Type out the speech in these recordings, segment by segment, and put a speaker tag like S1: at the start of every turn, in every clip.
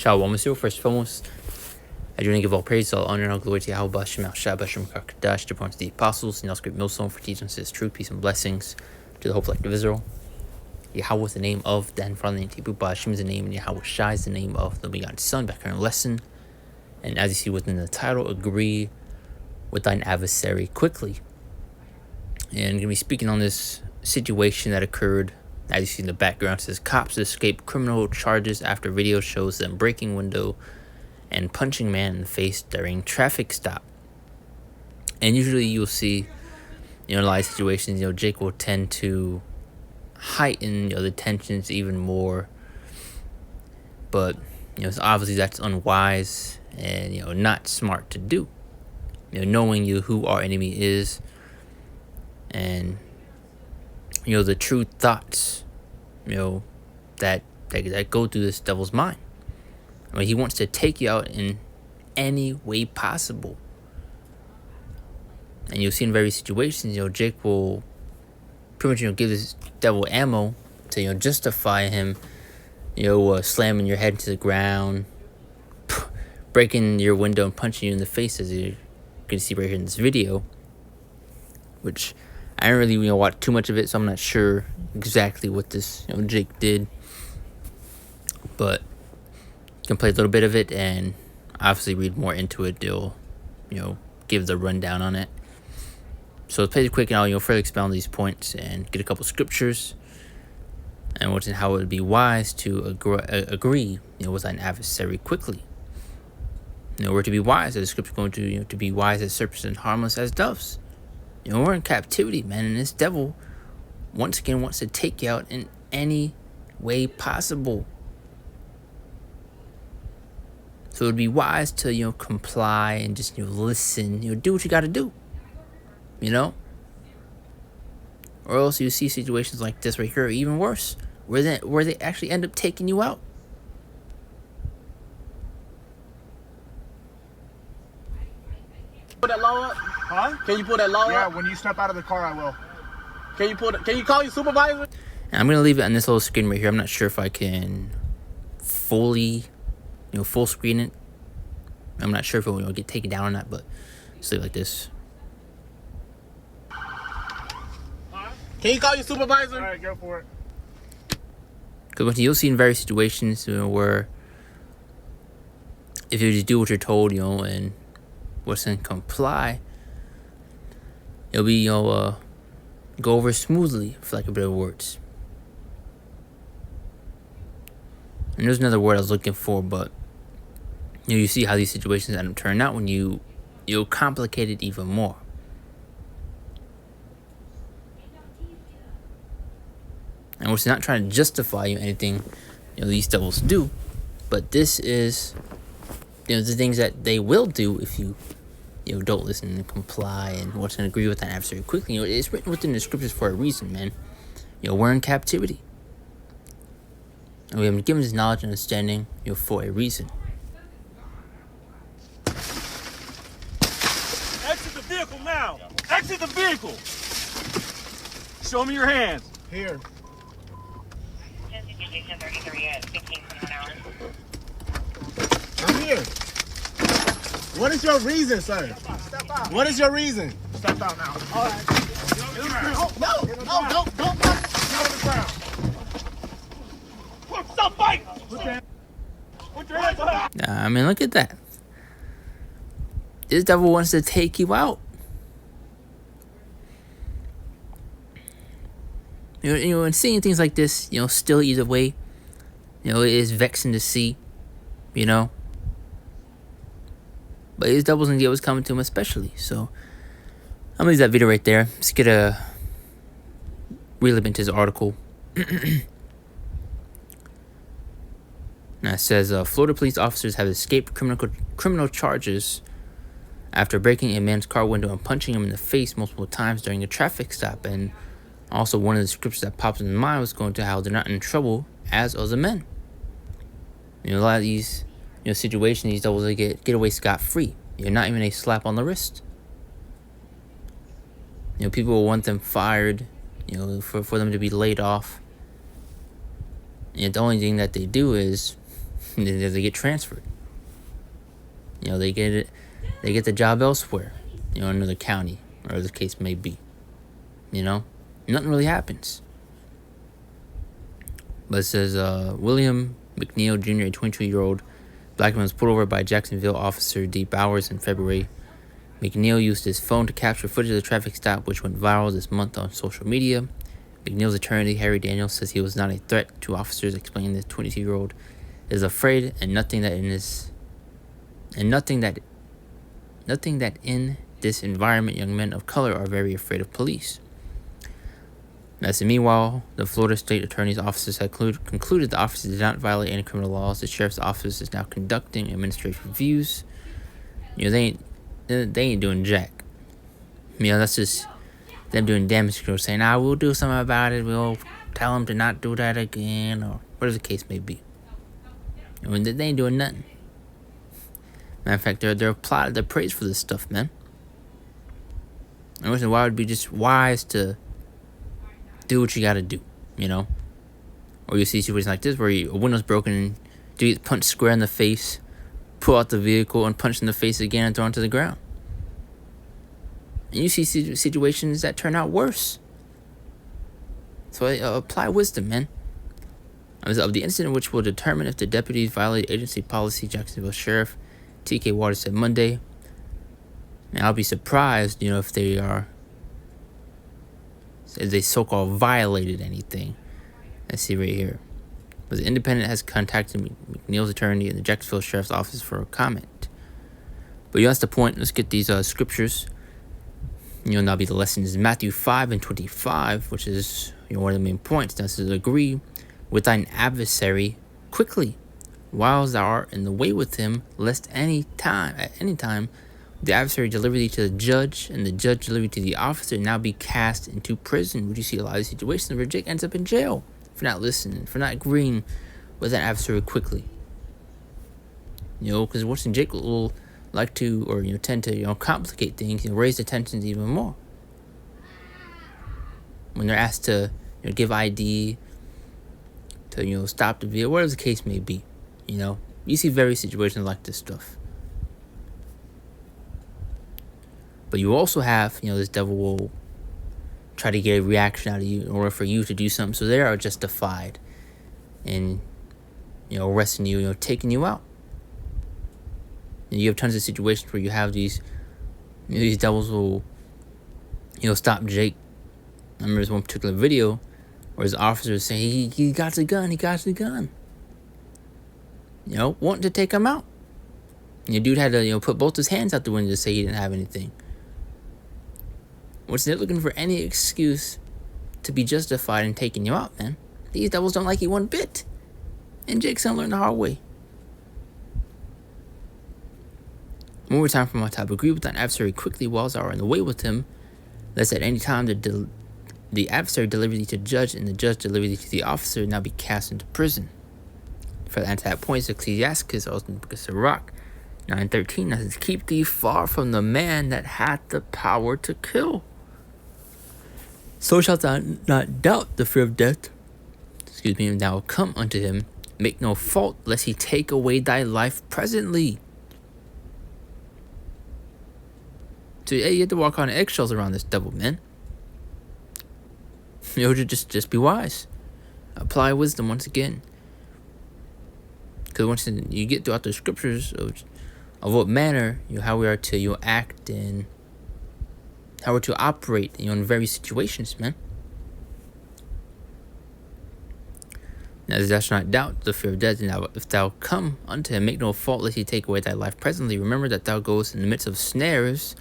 S1: Shalom, Monsieur. First and foremost, I do want to give all praise, all honor, and all glory to Yahweh, Bashem, Al-Shah, Bashem, Kakadash, to the apostles, and also great millstone for teaching us his truth, peace, and blessings to the whole collective of Israel. Yahweh is the name of the Father, and Tibu, Bashem is the name, and Yahweh Shai is the name of the begotten Son. Back in our lesson, and as you see within the title, agree with thine adversary quickly. And I'm going to be speaking on this situation that occurred. As you see in the background, it says cops escape criminal charges after video shows them breaking window and punching man in the face during traffic stop. And usually you'll see, a lot of situations, Jake will tend to heighten, the tensions even more. But, obviously that's unwise and, not smart to do. Knowing who our enemy is and, the true thoughts, that go through this devil's mind. I mean, he wants to take you out in any way possible. And you'll see in various situations, Jake will pretty much, give this devil ammo to, justify him, slamming your head into the ground, breaking your window and punching you in the face, as you can see right here in this video, which I didn't really, watch too much of it, so I'm not sure exactly what this, Jake did. But you can play a little bit of it and obviously read more into it. They'll, give the rundown on it. So let's play it quick and I'll, further expound on these points and get a couple scriptures and what's in how it would be wise to agree, with an adversary quickly. We're to be wise, as the scripture going to be wise as serpents and harmless as doves. We're in captivity, man, and this devil, once again, wants to take you out in any way possible. So it would be wise to, comply and just, listen, do what you got to do, Or else you see situations like this right here, even worse, where they actually end up taking you out.
S2: Put that law up?
S3: Huh?
S2: Can you pull that law up?
S3: Yeah, when you step out of the car, I will.
S2: Can you call your supervisor?
S1: And I'm going to leave it on this little screen right here. I'm not sure if I can fully, full screen it. I'm not sure if it will get taken down or not, but just leave it like this.
S2: Can you call your supervisor?
S3: All right, go for it.
S1: Because you'll see in various situations, where if you just do what you're told, and what's in comply, it'll be, go over smoothly, for lack of better words. And there's another word I was looking for, but you see how these situations end up turning out when you complicate it even more. And we're not trying to justify anything, these devils do, but this is, the things that they will do if you, don't listen and comply and what's going to agree with that adversary quickly. It's written within the scriptures for a reason, man. We're in captivity. And we have been given this knowledge and understanding, for a reason.
S4: Exit the vehicle now! Exit the vehicle! Show me your hands.
S3: Here. I'm here. What is your reason, sir?
S2: Step out.
S3: What is your reason? Step out now.
S2: All right. No, don't.
S4: Stop fighting! Put your hands up!
S1: I mean, look at that. This devil wants to take you out. And seeing things like this, still either way, it is vexing to see, But his devil's gonna get what's coming to him, especially. So I'm gonna leave that video right there. Let's get a relevant into his article. Now it says Florida police officers have escaped criminal charges after breaking a man's car window and punching him in the face multiple times during a traffic stop. And also, one of the scriptures that pops in mind was going to how they're not in trouble as other men. A lot of these, situations, these devils, they get away scot-free. Not even a slap on the wrist. People will want them fired, for them to be laid off. And the only thing that they do is they get transferred. They get it. They get the job elsewhere. In another county, or the case may be. Nothing really happens. But it says William McNeil Jr., a 22-year-old black man, was pulled over by Jacksonville officer D. Bowers in February. McNeil used his phone to capture footage of the traffic stop, which went viral this month on social media. McNeil's attorney, Harry Daniels, says he was not a threat to officers, explaining the 22-year-old is afraid and nothing that in this environment young men of color are very afraid of police. Meanwhile, the Florida State Attorney's office had concluded the officer did not violate any criminal laws. The sheriff's office is now conducting administrative reviews. They ain't doing jack. That's just them doing damage control, saying, we'll do something about it. We'll tell them to not do that again, or whatever the case may be. They ain't doing nothing. Matter of fact, they're applauded, they're praised for this stuff, man. I wish why it would be just wise to do what you gotta do, Or you see situations like this where a window's broken and you get punched square in the face, pull out the vehicle and punch in the face again and throw it to the ground. And you see situations that turn out worse. So apply wisdom, man. Of the incident, which will determine if the deputies violate agency policy, Jacksonville Sheriff T.K. Waters said Monday. Now, I'll be surprised, if they so-called violated anything. Let's see right here. But the Independent has contacted McNeil's attorney in the Jacksonville Sheriff's Office for a comment. But that's the point. Let's get these scriptures. That'll be the lessons. Matthew 5:25, which is one of the main points. That says, agree with thine adversary quickly, while thou art in the way with him, lest at any time the adversary deliver thee to the judge, and the judge deliver thee to the officer, and now be cast into prison. Would you see a lot of situations where Jake ends up in jail for not listening, for not agreeing with that adversary quickly? Because once Jake will like to, or tend to, complicate things, raise the tensions even more. When they're asked to, give ID, to stop the vehicle, whatever the case may be, you see various situations like this stuff. But you also have, this devil will try to get a reaction out of you in order for you to do something. So they are justified in, arresting you, taking you out. And you have tons of situations where you have these devils will, stop Jake. I remember this one particular video where his officer was saying, he got the gun, wanting to take him out. And the dude had to, put both his hands out the window to say he didn't have anything. They're looking for any excuse to be justified in taking you out, man. These devils don't like you one bit. And Jake's gonna learn the hard way. One more time from my top. Agree with thine adversary quickly while thou art in the way with him, lest at any time the adversary deliver thee to the judge, and the judge deliver thee to the officer, and now be cast into prison. For the answer to that point, Ecclesiastes, also in the book of Sirach, 9:13, that says, keep thee far from the man that hath the power to kill. So shalt thou not doubt the fear of death, and thou wilt come unto him. Make no fault, lest he take away thy life presently. So you have to walk on eggshells around this devil, man. Just be wise. Apply wisdom once again. Because once you get throughout the scriptures of what manner, how we are to act and how we're to operate, in various situations, man. Now, thou shalt not doubt the fear of death, and if thou come unto him, make no fault, lest he take away thy life presently. Remember that thou goest in the midst of snares,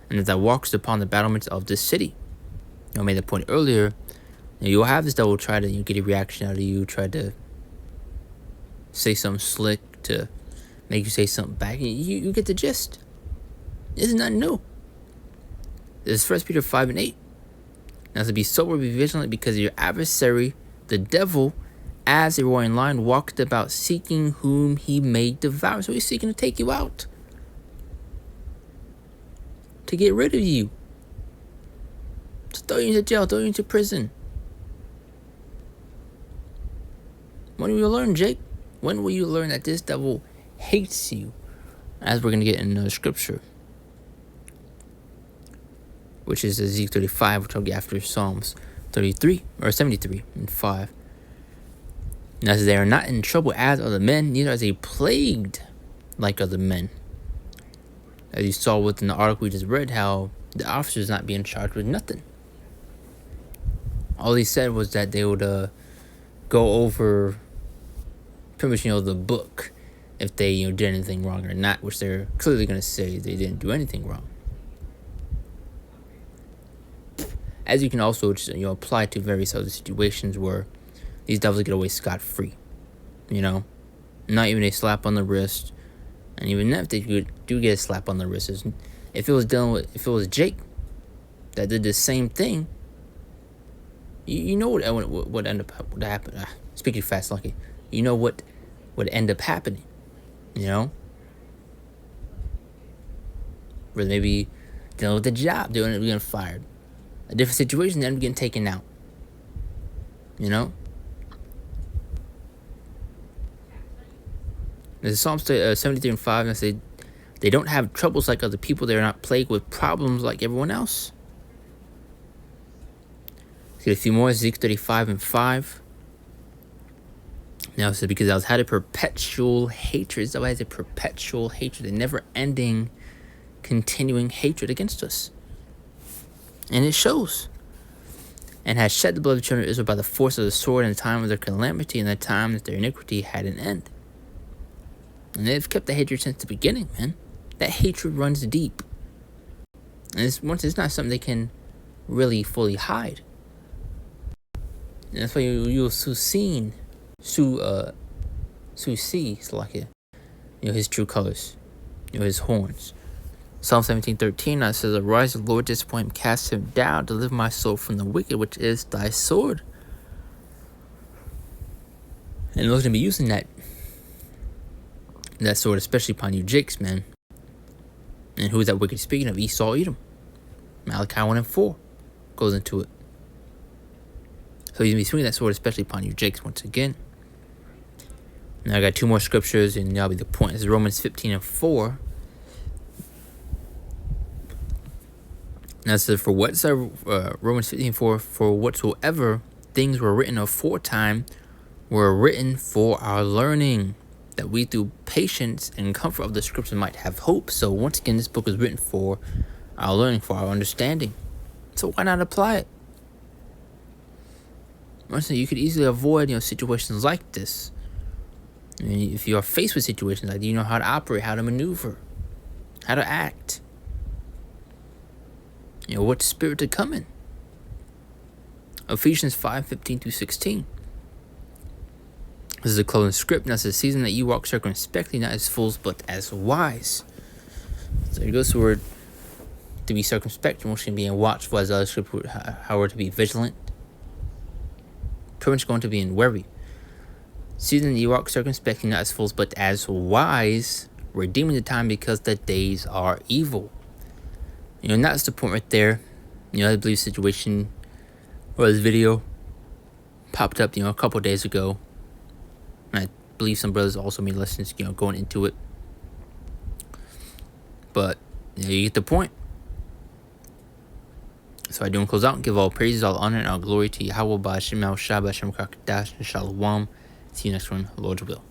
S1: and that thou walkest upon the battlements of this city. I made the point earlier. You'll have this devil try to get a reaction out of you, try to say something slick to make you say something back. You get the gist. This is nothing new. This is 1 Peter 5:8. Now to be sober, be vigilant, because your adversary, the devil, as a roaring lion, walked about seeking whom he may devour. So he's seeking to take you out, to get rid of you, to throw you into jail, throw you into prison. When will you learn, Jake? When will you learn that this devil hates you? As we're going to get in another scripture, which is Ezekiel 35, which I'll get after Psalms 33 or 73 and 5. And as they are not in trouble as other men, neither are they plagued like other men. As you saw within the article we just read, how the officers not being charged with nothing. All he said was that they would go over pretty much, the book if they did anything wrong or not, which they're clearly going to say they didn't do anything wrong. As you can also just, apply to various other situations where these devils get away scot-free. Not even a slap on the wrist. And even if they do get a slap on the wrist, if it was Jake that did the same thing, you know what end up what happened. Speaking fast, Lucky. You know what would end up happening. Where maybe dealing with the job, they end up getting fired. A different situation, they end up getting taken out. There's Psalms 73 and 5, and say they don't have troubles like other people. They are not plagued with problems like everyone else. See a few more, Ezekiel 35 and 5. Now it says, because I had a perpetual hatred. That has a perpetual hatred, a never-ending, continuing hatred against us. And it shows. And has shed the blood of the children of Israel by the force of the sword in the time of their calamity and the time that their iniquity had an end. And they've kept the hatred since the beginning, man. That hatred runs deep. And it's not something they can really fully hide. And that's why you'll see his true colors, his horns. Psalm 17:13, it says, arise, the Lord, disappoint him, cast him down, deliver my soul from the wicked, which is thy sword. And Lord's going to be using that sword, especially upon you Jakes, man. And who is that wicked? Speaking of Esau, Edom. Malachi 1 and 4 goes into it. So he's going to be swinging that sword, especially upon you Jakes, once again. Now I got two more scriptures, and that'll be the point. This is Romans 15 and 4. Now it says, for Romans 15:4, for whatsoever things were written aforetime were written for our learning, that we through patience and comfort of the scripture might have hope. So once again, this book is written for our learning, for our understanding. So why not apply it? Honestly, you could easily avoid situations like this. I mean, if you are faced with situations like that, you know how to operate, how to maneuver, how to act. What spirit to come in. Ephesians 5:15-16. This is a closing script. Now, it's a season that you walk circumspectly, not as fools, but as wise. So here goes the word to be circumspect. We're going to be watchful, as other script, how we're to be vigilant. Pretty much going to be in worry. Season that you walk circumspectly, not as fools, but as wise, redeeming the time because the days are evil. And that's the point right there. I believe situation or this video popped up, a couple of days ago. And I believe some brothers also made lessons, going into it. But you get the point. So I do close out and give all praises, all honor, and all glory to Yahweh, Ba'ashem, Al-Shah, Ba'ashem, Kakadash, and Shalom. See you next one, Lord's will.